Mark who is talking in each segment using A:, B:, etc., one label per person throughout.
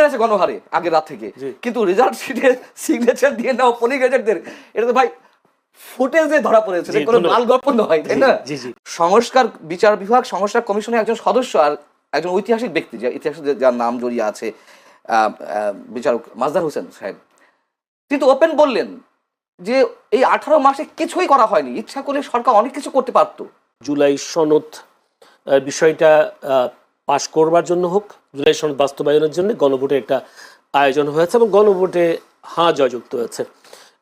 A: জেনেছে গণহারে আগের রাত থেকে, কিন্তু রেজাল্ট শিটে সিগনেচার দিয়ে নাও পোলিং এজেন্টদের, এটা তো ভাই ফুটেজে ধরা পড়েছে, কোনো লাল গল্প নয়, তাই না? সংস্কার বিচার বিভাগ সংস্কার কমিশনের একজন সদস্য আর একজন ঐতিহাসিক ব্যক্তি, যে ইতিহাসে যার নাম জড়িয়ে আছে, বিচারক মাজদার হোসেন সাহেব, তিনি তো ওপেন বললেন যে এই 18 মাসে কিছুই করা হয়নি, ইচ্ছা করলে সরকার অনেক কিছু করতে পারতো।
B: জুলাই সনদ বিষয়টা পাশ করবার জন্য হোক, জুলাই সনদ বাস্তবায়নের জন্য গণভোটের একটা আয়োজন হয়েছে এবং গণভোটে হাঁ জয়যুক্ত হয়েছে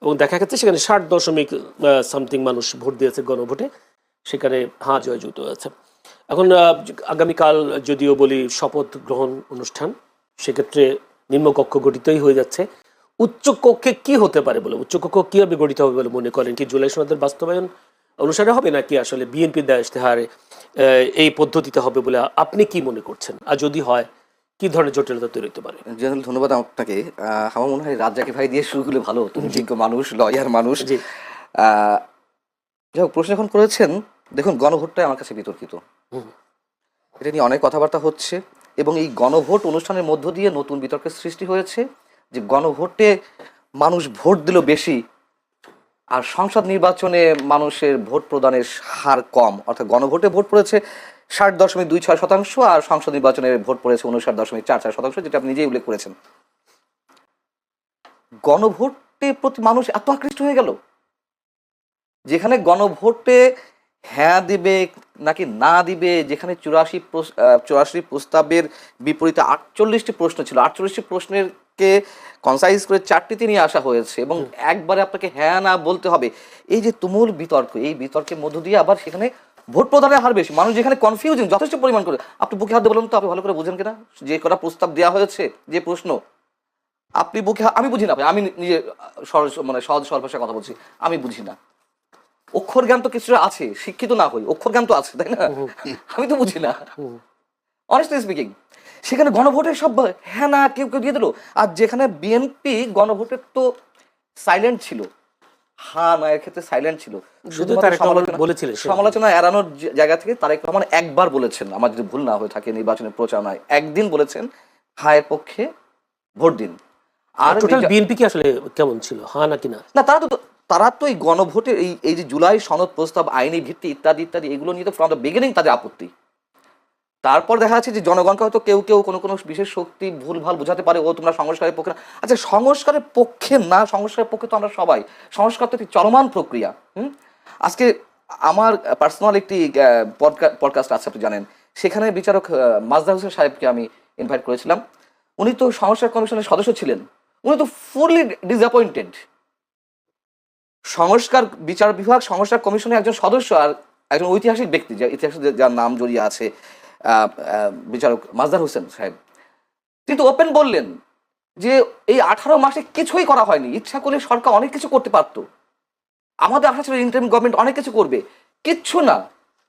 B: এবং দেখা গেছে সেখানে 60.something মানুষ ভোট দিয়েছে গণভোটে, সেখানে হাঁ জয়যুক্ত হয়েছে। এখন আগামীকাল যদিও বলি শপথ গ্রহণ অনুষ্ঠান, সেক্ষেত্রে নিম্নকক্ষ গঠিতই হয়ে যাচ্ছে। উচ্চকক্ষে কি হতে পারে বলে, উচ্চকক্ষ কিভাবে গঠিত হবে বলে মনে করেন? কি জুলাই সনদের বাস্তবায়ন অনুসারে হবে নাকি আসলে বিএনপির দেওয়া ইশতেহারে এই পদ্ধতিতে হবে বলে আপনি কি মনে করছেন? আর যদি হয় কি ধরনের জটিলতা তৈরি হতে পারে?
A: ধন্যবাদ আপনাকে। আমার মনে হয় রাজ্জাকি ভাই দিয়ে শুরু করলে ভালো, তুমি যোগ্য মানুষ, লয়ার মানুষ। যাই হোক, প্রশ্ন এখন করেছেন, দেখুন গণভোটটাই আমার কাছে বিতর্কিত, এটা নিয়ে অনেক কথাবার্তা হচ্ছে এবং এই গণভোট অনুষ্ঠানের মধ্য দিয়ে নতুন বিতর্কের সৃষ্টি হয়েছে যে গণভোটে মানুষ ভোট দিল বেশি আর সংসদ নির্বাচনে মানুষের ভোট প্রদানের হার কম, অর্থাৎ গণভোটে ভোট পড়েছে 60.26% আর সংসদ নির্বাচনে ভোট পড়েছে 59.44%, যেটা আপনি নিজেই উল্লেখ করেছেন। গণভোটের প্রতি মানুষ এত আকৃষ্ট হয়ে গেল, যেখানে গণভোটে হ্যাঁ দিবে নাকি না দিবে, যেখানে 84 প্রস্তাবের বিপরীতে 48টি প্রশ্ন ছিল, 48টি প্রশ্নের কে কনসাইজ করে 4টিতে নিয়ে আসা হয়েছে এবং একবারে আপনাকে হ্যাঁ না বলতে হবে। এই যে তুমুল বিতর্ক, এই বিতর্কের মধ্য দিয়ে আবার সেখানে ভোট প্রদানের হার বেশি, মানুষ যেখানে কনফিউজিং যথেষ্ট পরিমাণ করে। আপনি বুকে হাত দিয়ে বলুন তো, আপনি ভালো করে বুঝেন কিনা যে কটা প্রস্তাব দেওয়া হয়েছে, যে প্রশ্ন আপনি বুকে, আমি বুঝি না ভাই, আমি নিজে সহজ সরল ভাষায় কথা বলছি, আমি বুঝি না। অক্ষর জ্ঞান তো কিছুটা আছে, শিক্ষিত না হই, অক্ষর জ্ঞান তো আছে, তাই না? আমি তো বুঝি না, অনেস্টলি স্পিকিং। সেখানে গণভোটের সব হ্যাঁ না কেউ কেউ দিয়ে দিল, আর যেখানে বিএনপি গণভোটের তো সাইলেন্ট ছিল, হ্যাঁ না এর ক্ষেত্রে সাইলেন্ট ছিল, সমালোচনা এড়ানোর জায়গা থেকে তারেক রহমান একবার বলেছেন, আমার যদি ভুল না হয়ে থাকে নির্বাচনের প্রচারণায়, একদিন বলেছেন হ্যাঁ এর পক্ষে ভোট দিন। আর
B: টোটাল বিএনপি কি আসলে কেমন ছিল, হ্যাঁ নাকি না?
A: না, তারা তো এই গণভোটের এই যে জুলাই সনদ প্রস্তাব, আইনি ভিত্তি ইত্যাদি ইত্যাদি, এগুলো নিয়ে তো ফ্রম দ্য বিগিনিং তাদের আপত্তি। তারপর দেখা যাচ্ছে যে জনগণকে হয়তো কেউ কেউ কোনো কোনো বিশেষ শক্তি ভুলভাল বোঝাতে পারে, ও তোমরা সংস্কারের পক্ষে না। আচ্ছা, সংস্কারের পক্ষে না, সংস্কারের পক্ষে তো আমরা সবাই। সংস্কার তো একটি চলমান প্রক্রিয়া। আজকে আমার পার্সোনাল একটি পডকাস্ট আছে, আপনি জানেন, সেখানে বিচারক মাজদার হোসেন সাহেবকে আমি ইনভাইট করেছিলাম। উনি তো সংস্কার কমিশনের সদস্য ছিলেন, উনি তো ফুললি ডিসঅ্যাপয়েন্টেড। সংস্কার বিচার বিভাগ সংস্কার কমিশনের একজন সদস্য আর একজন ঐতিহাসিক ব্যক্তি, যে ইতিহাসে যার নাম জড়িয়ে আছে, বিচারক মাজদার হোসেন সাহেব, তিনি তো ওপেন বললেন যে এই 18 মাসে কিছুই করা হয়নি, ইচ্ছা করলে সরকার অনেক কিছু করতে পারতো, আমাদের আশা ছিল ইন্টারিম গভর্নমেন্ট অনেক কিছু করবে, কিচ্ছু না।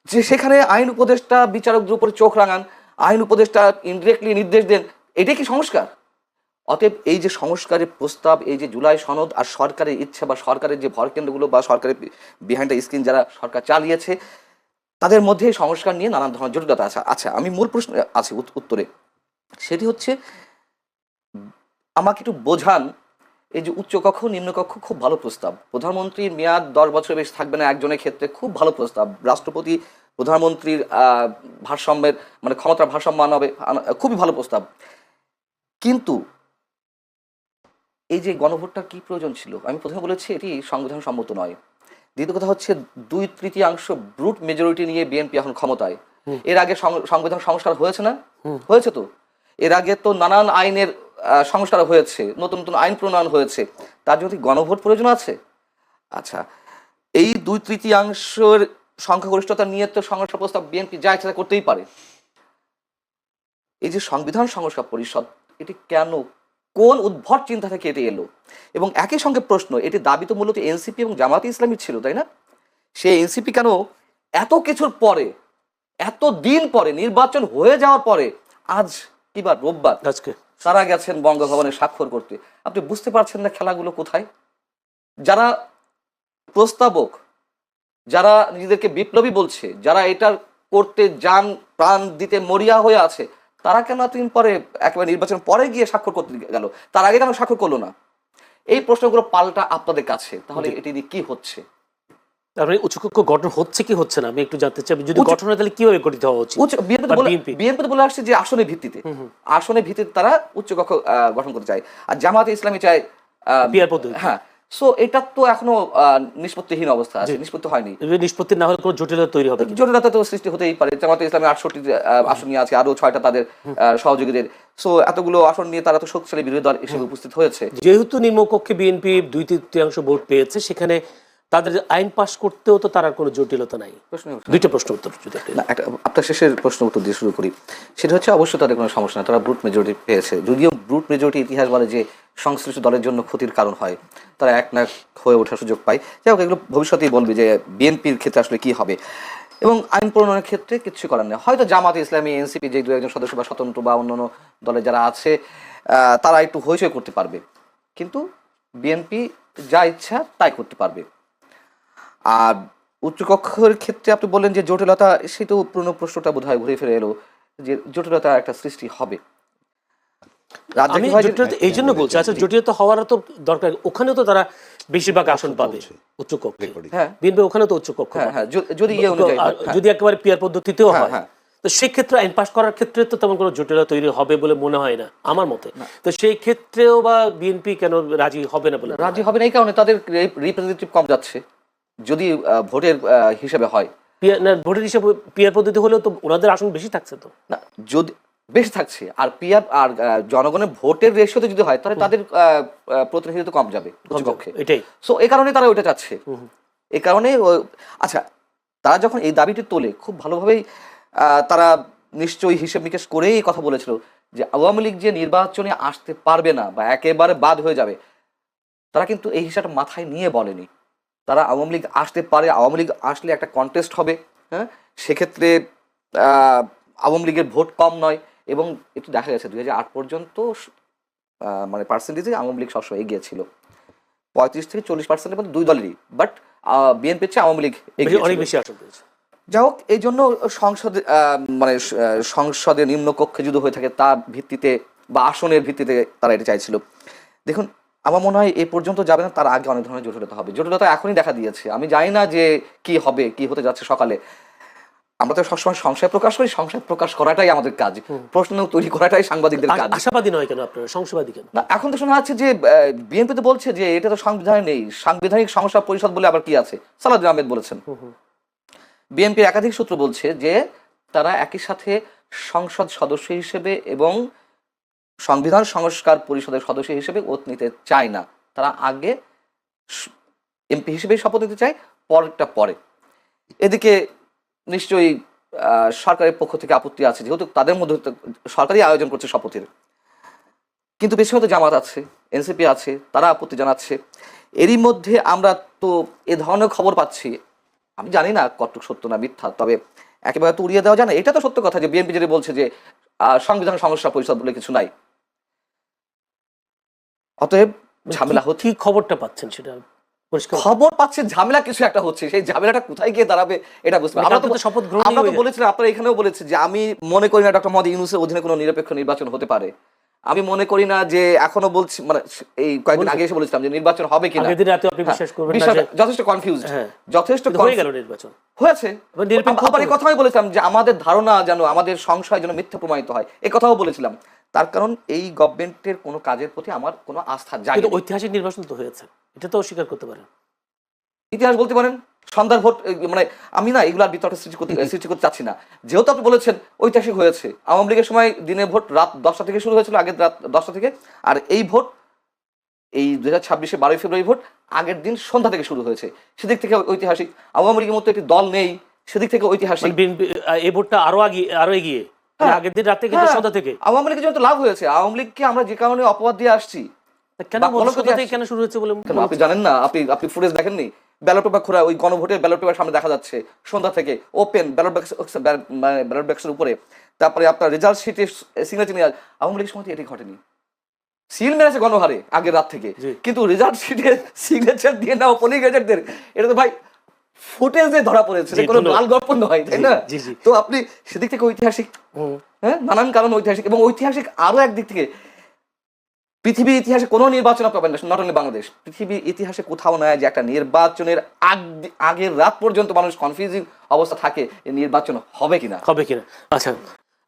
A: যে সেখানে আইন উপদেষ্টা বিচারকদের উপরে চোখ রাঙান, আইন উপদেষ্টা ইনডিরেক্টলি নির্দেশ দেন, এটাই কি সংস্কার? অতএব এই যে সংস্কারের প্রস্তাব, এই যে জুলাই সনদ আর সরকারের ইচ্ছা বা সরকারের যে ভরকেন্দ্রগুলো বা সরকারের বিহাইন্ড দ্য স্ক্রিন যারা সরকার চালিয়েছে, তাদের মধ্যে সংস্কার নিয়ে নানান ধরনের জটিলতা আছে। আচ্ছা, আমি মূল প্রশ্ন আছে উত্তরে, সেটি হচ্ছে আমাকে একটু বোঝান, এই যে উচ্চকক্ষ নিম্নকক্ষ খুব ভালো প্রস্তাব, প্রধানমন্ত্রীর মেয়াদ 10 বছরের বেশি থাকবে না একজনের ক্ষেত্রে, খুব ভালো প্রস্তাব, রাষ্ট্রপতি প্রধানমন্ত্রীর ভারসাম্যের মানে ক্ষমতার ভারসাম্য হবে, খুবই ভালো প্রস্তাব। কিন্তু এই যে গণভোটটা কি প্রয়োজন ছিল? আমি প্রথমে বলেছি এটি সংবিধান সম্মত নয়। দ্বিতীয় কথা হচ্ছে 2/3 ব্রুট মেজরিটি নিয়ে বিএনপি এখন ক্ষমতায়। এর আগে সংবিধান সংস্কার হয়েছে না? হয়েছে তো। এর আগে তো নানান আইনের সংস্কার হয়েছে, নতুন নতুন আইন প্রণয়ন হয়েছে, তার জন্য গণভোট প্রয়োজন আছে? আচ্ছা, এই 2/3 সংখ্যাগরিষ্ঠতা নিয়ে তো সংস্কার প্রস্তাব বিএনপি যা ইচ্ছা করতেই পারে। এই যে সংবিধান সংস্কার পরিষদ, এটি কেন, কোন উদ্ভট চিন্তা থেকে এটি এলো? এবং একই সঙ্গে প্রশ্ন, এটি দাবি তো মূলত এনসিপি এবং জামাতে ইসলামী ছিল, তাই না? সেই এনসিপি কেন এত কিছুর পরে, এত দিন পরে, নির্বাচন হয়ে যাওয়ার পরে, আজ কিবার রোববার
B: আজকে
A: তারা গেছেন বঙ্গভবনে স্বাক্ষর করতে? আপনি বুঝতে পারছেন না খেলাগুলো কোথায়? যারা প্রস্তাবক, যারা নিজেদেরকে বিপ্লবী বলছে, যারা এটার করতে যান প্রাণ দিতে মরিয়া হয়ে আছে, তারা কেন এতদিন পরে একেবারে নির্বাচন পরে গিয়ে স্বাক্ষর করতে গেল, তার আগে কেন স্বাক্ষর করলো না? এই প্রশ্নগুলো পাল্টা আপনাদের কাছে। তাহলে এটি দিয়ে কি হচ্ছে?
B: তারপরে উচ্চকক্ষ গঠন হচ্ছে কি হচ্ছে না আমি একটু জানতে চাই। যদি গঠন হয় তাহলে কিভাবে গঠিত হওয়া উচিত?
A: বিএনপি তো বলে আসছে যে আসনের ভিত্তিতে তারা উচ্চকক্ষ গঠন করতে চায়, আর জামায়াতে ইসলামী চায়
B: পিয়ার পদ্ধতি।
A: হ্যাঁ, সো এটা তো এখনো নিষ্পত্তিহীন অবস্থা আছে, নিষ্পত্তি হয়নি।
B: নিষ্পত্তি না হলে কোনো জটিলতা তৈরি হবে,
A: জটিলতা তো সৃষ্টি হতেই পারে। জামায়াতে ইসলামী 68 আসন নিয়ে আছে, আরো 6টা তাদের সহযোগীদের। সো এতগুলো আসন নিয়ে তারা তো শক্তিশালী বিরোধী দল হিসেবে উপস্থিত হয়েছে।
B: যেহেতু নিম্নকক্ষে বিএনপি 2/3 ভোট পেয়েছে, সেখানে তাদের আইন পাস করতেও তো তার আর কোনো জটিলতা নাই। দুইটা প্রশ্ন উত্তর যদি
A: আপনার শেষের প্রশ্ন উত্তর দিয়ে শুরু করি। সেটা হচ্ছে অবশ্যই তাদের কোনো সমস্যা না, তারা ব্রুট মেজরিটি পেয়েছে। যদিও ব্রুট মেজরিটি ইতিহাস বলে যে সংশ্লিষ্ট দলের জন্য ক্ষতির কারণ হয়, তারা এক না হয়ে ওঠার সুযোগ পায়। যাই হোক, এগুলো ভবিষ্যতেই বলবে যে বিএনপির ক্ষেত্রে আসলে কি হবে। এবং আইন প্রণয়নের ক্ষেত্রে কিছু করার নেই। হয়তো জামাত ইসলামী, এনসিপি যে 2-1 সদস্য বা স্বতন্ত্র বা অন্যান্য দলে যারা আছে তারা একটু হইচই করতে পারবে, কিন্তু বিএনপি যা ইচ্ছা তাই করতে পারবে। আর উচ্চকক্ষের ক্ষেত্রে আপনি বললেন যে জটিলতা, সেই তো পুরনো প্রশ্নটা বোধহয় ঘুরে ফিরে এলো যে জটিলতা একটা সৃষ্টি হবে।
B: আমি জটিলতা এই জন্য বলছি, আচ্ছা জটিলতা হওয়ার তো দরকার, ওখানে তো তারা বেশিরভাগ আসন পাবে উচ্চকক্ষে। হ্যাঁ, বিএনপি ওখানে তো উচ্চকক্ষ, যদি একেবারে পিয়ার পদ্ধতিতেও হয়, তো সেই ক্ষেত্রে আইন পাস করার ক্ষেত্রে তো তেমন কোনো জটিলতা তৈরি হবে বলে মনে হয় না আমার মতে। তো সেই ক্ষেত্রেও বা বিএনপি কেন রাজি হবে না? বলে
A: রাজি হবে না এই কারণে তাদের রিপ্রেজেন্টেটিভ কম যাচ্ছে, যদি ভোটের হিসাবে হয়।
B: ভোটের হিসাবে পিয়ার পদ্ধতি হলেও তো ওনাদের আসন বেশি থাকছে, তো
A: না যদি বেশি থাকছে, আর পিয়ার আর জনগণের ভোটের রেশিওতে যদি হয় তাহলে তাদের প্রতিনিধিত্ব কম যাবে উচ্চকক্ষে।
B: এটাই
A: সো এই কারণে তারা ওইটা চাচ্ছে। এই কারণে আচ্ছা, তারা যখন এই দাবিটি তোলে খুব ভালোভাবেই তারা নিশ্চয়ই হিসেব নিকেশ করেই কথা বলেছিল যে আওয়ামী লীগ যে নির্বাচনে আসতে পারবে না বা একেবারে বাদ হয়ে যাবে, তারা কিন্তু এই হিসাবটা মাথায় নিয়ে বলেনি। তারা আওয়ামী লীগ আসতে পারে, আওয়ামী লীগ আসলে একটা কন্টেস্ট হবে, হ্যাঁ, সেক্ষেত্রে আওয়ামী লীগের ভোট কম নয়। এবং একটু দেখা গেছে 2008 পর্যন্ত মানে পার্সেন্টেজে আওয়ামী লীগ সবসময় এগিয়ে ছিল, 35-40% মধ্যে দুই দলেরই, বাট বিএনপির চেয়ে আওয়ামী লীগ
B: অনেক বেশি আসন পেয়েছে।
A: যাই হোক, এই জন্য সংসদে মানে সংসদের নিম্নকক্ষে যদি হয়ে থাকে তার ভিত্তিতে বা আসনের ভিত্তিতে তারা এটা চাইছিল। দেখুন, আমার মনে হয় এই পর্যন্ত যাবে না, তার আগে অনেক ধরনের জটিলতা হবে। জটিলতা এখনই দেখা দিয়েছে, আমি জানি না যে কি হবে, কি হতে যাচ্ছে সকালে। আমরা তো সবসময় সংশয় প্রকাশ করি, সংশয় প্রকাশ করাটাই আমাদের কাজ, প্রশ্ন তৈরি করাটাই সাংবাদিকদের কাজ।
B: আশাবাদী নয় কেন আপনারা, সংশয়বাদী কেন?
A: না, এখন তো শোনা যাচ্ছে যে বিএনপি তো বলছে যে এটা তো সংবিধানে নেই, সাংবিধানিক সংস্কার পরিষদ বলে আবার কি আছে, সালাউদ্দিন আহমেদ বলেছেন। বিএনপির একাধিক সূত্র বলছে যে তারা একই সাথে সংসদ সদস্য হিসেবে এবং সংবিধান সংস্কার পরিষদের সদস্য হিসেবে ওত নিতে চায় না, তারা আগে এমপি হিসেবেই শপথ নিতে চায়, পরেরটা পরে। এদিকে নিশ্চয়ই সরকারের পক্ষ থেকে আপত্তি আছে, যেহেতু তাদের মধ্যে সরকারই আয়োজন করছে শপথের। কিন্তু বেশি হয়তো জামাত আছে, এনসিপি আছে, তারা আপত্তি জানাচ্ছে। এরই মধ্যে আমরা তো এ ধরনের খবর পাচ্ছি, আমি জানি না কতটুকু সত্য না মিথ্যা, তবে একেবারে তো উড়িয়ে দেওয়া যায় না। এটা তো সত্য কথা যে বিএনপি যেটা বলছে যে সংবিধান সংস্কার পরিষদ বলে কিছু নাই, অতএব ঝামেলা হচ্ছে।
B: কি খবরটা পাচ্ছেন সেটা
A: খবর পাচ্ছেন, ঝামেলা কিছু একটা হচ্ছে, সেই ঝামেলাটা কোথায় গিয়ে দাঁড়াবে এটা বুঝতে পারছি। আমরা তো বলেছিলাম, আপনারা এখানেও বলেছে যে আমি মনে করি না ডক্টর মোহাম্মদ ইউনূসের অধীনে কোনো নিরপেক্ষ নির্বাচন হতে পারে। আমি মনে করি না যে, এখনো বলছি, মানে এই কয়েকদিন আগে এসে বলেছিলাম যে নির্বাচন হবে কিনা, যথেষ্ট কনফিউজড, যথেষ্ট
B: হয়ে গেল নির্বাচন
A: হয়েছে। আবার এই কথাই বলেছিলাম যে আমাদের ধারণা যেন, আমাদের সংশয় যেন মিথ্যা প্রমাণিত হয়, এই কথাও বলেছিলাম। তার কারণ এই গভর্নমেন্টের কোনো কাজের প্রতি আমার কোনো আস্থা যায় না।
B: ঐতিহাসিক নির্বাচন তো হয়েছে, এটা তো অস্বীকার করতে পারেন।
A: ইতিহাস বলতে পারেন, সন্ধ্যার ভোট, মানে আমি না এগুলার বিতর্ক সৃষ্টি করতে চাচ্ছি না। যেহেতু আপনি বলেছেন ঐতিহাসিক হয়েছে, আওয়ামী লীগের সময় দিনের ভোট রাত 10টা থেকে শুরু হয়েছিল, আগের রাত 10টা থেকে, আর এই ভোট এই 2026-এ 12 ফেব্রুয়ারি ভোট আগের দিন সন্ধ্যা থেকে শুরু হয়েছে, সেদিক থেকে ঐতিহাসিক। আওয়ামী লীগের মতো একটি দল নেই, সেদিক থেকে ঐতিহাসিক।
B: এই ভোটটা আরো এগিয়ে, আগের দিন রাতে কিন্তু সন্ধ্যা থেকে
A: আওয়ামী লীগের জন্য লাভ হয়েছে। আওয়ামী লীগকে আমরা যে কারণে অপবাদ দিয়ে আসছি,
B: কেন শুরু হচ্ছে বলে
A: আপনি জানেন না? আপনি ফুটেজ দেখেননি? ব্যালট পেপার খোলা, ওই গণভোটের ব্যালট পেপার সামনে দেখা যাচ্ছে সন্ধ্যা থেকে, ওপেন ব্যালট বাক্সের উপরে। তারপরে আপনার রেজাল্ট শিটে সিগনেচার নিয়ে, আওয়ামী লীগের সময় এটি ঘটেনি। সিল মেরেছে গণহারে আগের রাত থেকে, কিন্তু রেজাল্ট শিটে সিগনেচার দিয়ে না পোলিং এজেন্টদের, এটা তো ভাই ফুটেজে ধরা পড়েছে, কোনো লাল গল্প নয়, তাই না? তো আপনি সেদিক থেকে ঐতিহাসিক, হ্যাঁ, নানান কারণ ঐতিহাসিক, এবং ঐতিহাসিক আরো একদিক থেকে পৃথিবীর ইতিহাসে কোনো নির্বাচন পাবেন না, নট অনলি বাংলাদেশ, পৃথিবীর ইতিহাসে কোথাও নয় যে একটা নির্বাচনের আগের রাত পর্যন্ত মানুষ কনফিউজিং অবস্থা থাকে নির্বাচন হবে কিনা।
B: আচ্ছা,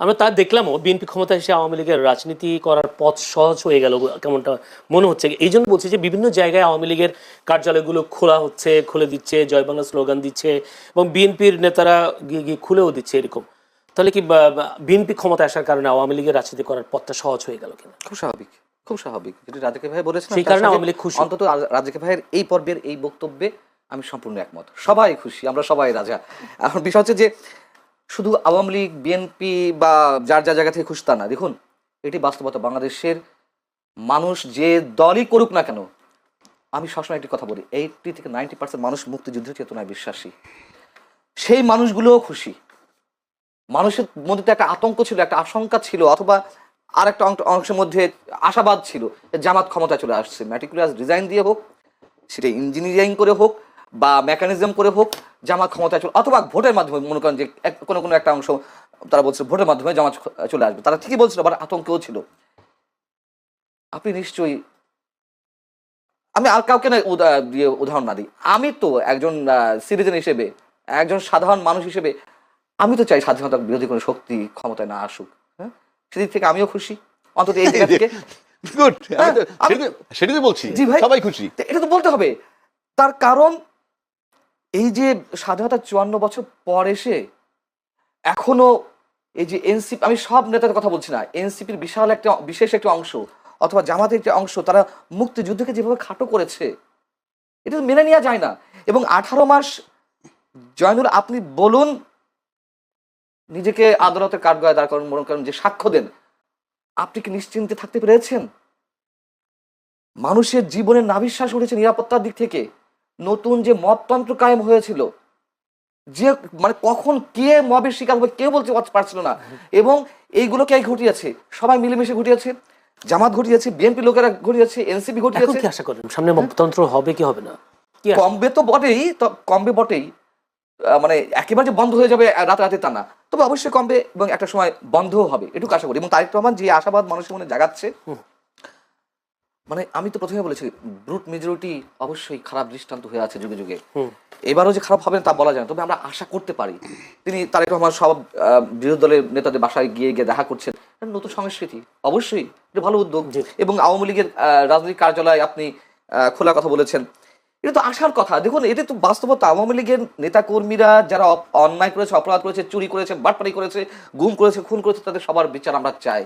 B: আমরা তা দেখলামও বিএনপি ক্ষমতায় এসে আওয়ামী লীগের রাজনীতি করার পথ সহজ হয়ে গেল কেমনটা মনে হচ্ছে। এই জন্য বলছি যে বিভিন্ন জায়গায় আওয়ামী লীগের কার্যালয়গুলো খোলা হচ্ছে, খুলে দিচ্ছে, জয় বাংলা স্লোগান দিচ্ছে, এবং বিএনপির নেতারা গিয়ে খুলেও দিচ্ছে এরকম। তাহলে কি বিএনপি ক্ষমতায় আসার কারণে আওয়ামী লীগের রাজনীতি করার পথটা সহজ হয়ে গেল কিনা?
A: খুব স্বাভাবিক, খুব স্বাভাবিক, যেটি রাজাকে ভাই বলেছেন,
B: সেই কারণে আওয়ামী লীগ খুশি।
A: অন্তত রাজাকে ভাইয়ের এই পর্বের এই বক্তব্যে আমি সম্পূর্ণ একমত। সবাই খুশি, আমরা সবাই রাজা। এখন বিষয় হচ্ছে যে শুধু আওয়ামী লীগ, বিএনপি বা যার যা জায়গা থেকে খুশি তা না। দেখুন, এটি বাস্তবতা। বাংলাদেশের মানুষ যে দলই করুক না কেন, আমি সবসময় একটি কথা বলি, 80 থেকে 90% মানুষ মুক্তিযুদ্ধের চেতনায় বিশ্বাসী। সেই মানুষগুলোও খুশি। মানুষের মধ্যে তো একটা আতঙ্ক ছিল, একটা আশঙ্কা ছিল, অথবা আর একটা অংশের মধ্যে আশাবাদ ছিল জামাত ক্ষমতায় চলে আসছে। ম্যাটিকুলাস ডিজাইন দিয়ে হোক, সেটা ইঞ্জিনিয়ারিং করে হোক বা মেকানিজম করে হোক, জামাত ক্ষমতায় চলে, অথবা ভোটের মাধ্যমে, মনে করেন যে কোনো কোনো একটা অংশ তারা বলছে ভোটের মাধ্যমে জামাত চলে আসবে, তারা ঠিকই বলছিল, আবার আতঙ্কেও ছিল। আপনি নিশ্চয়ই, আমি আর কাউকে না দিয়ে উদাহরণ না দিই, আমি তো একজন সিটিজেন হিসেবে, একজন সাধারণ মানুষ হিসেবে আমি তো চাই স্বাধীনতা বিরোধী কোনো শক্তি ক্ষমতায় না আসুক। হ্যাঁ, সেদিক থেকে আমিও খুশি, অন্তত এই জায়গা থেকে।
C: গুড, সেটাই তো বলছি,
A: জি ভাই,
C: সবাই খুশি।
A: এটা তো বলতে হবে। তার কারণ এই যে স্বাধীনতা 54 বছর পর এসে এখনো এই যে এনসিপি, আমি সব নেতাদের কথা বলছি না, এনসিপির বিশেষ একটা অংশ অথবা জামাতের একটা অংশ, তারা মুক্তিযুদ্ধকে যেভাবে খাটো করেছে, এটা তো মেনে নেওয়া যায় না। এবং 18 মাস, জয়নুল আপনি বলুন, নিজেকে আদালতের কাঠগড়ায় দাঁড় করেন, মনে করেন যে সাক্ষ্য দেন, আপনি কি নিশ্চিন্তে থাকতে পেরেছেন? মানুষের জীবনের নাভিশ্বাস উঠেছে নিরাপত্তার দিক থেকে। নতুন যে মবতন্ত্র কায়েম হয়েছিল, যে মানে কখন কে মবের শিকার হবে কেউ বলতে পারছিল না, এবং এইগুলো কে ঘটিয়েছে? সবাই মিলেমিশে ঘটিয়েছে। জামাত ঘটিয়েছে, বিএনপি লোকেরা ঘটিয়েছে, এনসিপি ঘটিয়েছে।
B: কি আশা করেন সামনে মবতন্ত্র হবে কি হবে না?
A: কমবে তো বটেই, কমবে বটেই, মানে একেবারে যে বন্ধ হয়ে যাবে রাতে তা না, তবে অবশ্যই কমবে এবং একটা সময় বন্ধও হবে, এটুকু আশা করি। এবং তারেক রহমান যে আশাবাদ মানুষের মনে জাগাচ্ছে, মানে আমি তো প্রথমে বলেছি, ব্রুট মেজরিটি অবশ্যই খারাপ দৃষ্টান্ত হয়ে আছে যুগে যুগে। এবারও যে খারাপ হবে তা বলা যায় না, তবে আমরা আশা করতে পারি। তিনি তারেক রহমান সব বিরোধী দলের নেতাদের বাসায় গিয়ে দেখা করছেন, নতুন সংস্কৃতি, অবশ্যই এটা ভালো উদ্যোগ। এবং আওয়ামী লীগের রাজনৈতিক কার্যালয় আপনি খোলার কথা বলেছেন, এটা তো আসার কথা। দেখুন, এটা তো বাস্তবতা। আওয়ামী লীগের নেতাকর্মীরা যারা অন্যায় করেছে, অপরাধ করেছে, চুরি করেছে, বাটপারি করেছে, গুম করেছে, খুন করেছে, তাদের সবার বিচার আমরা চাই।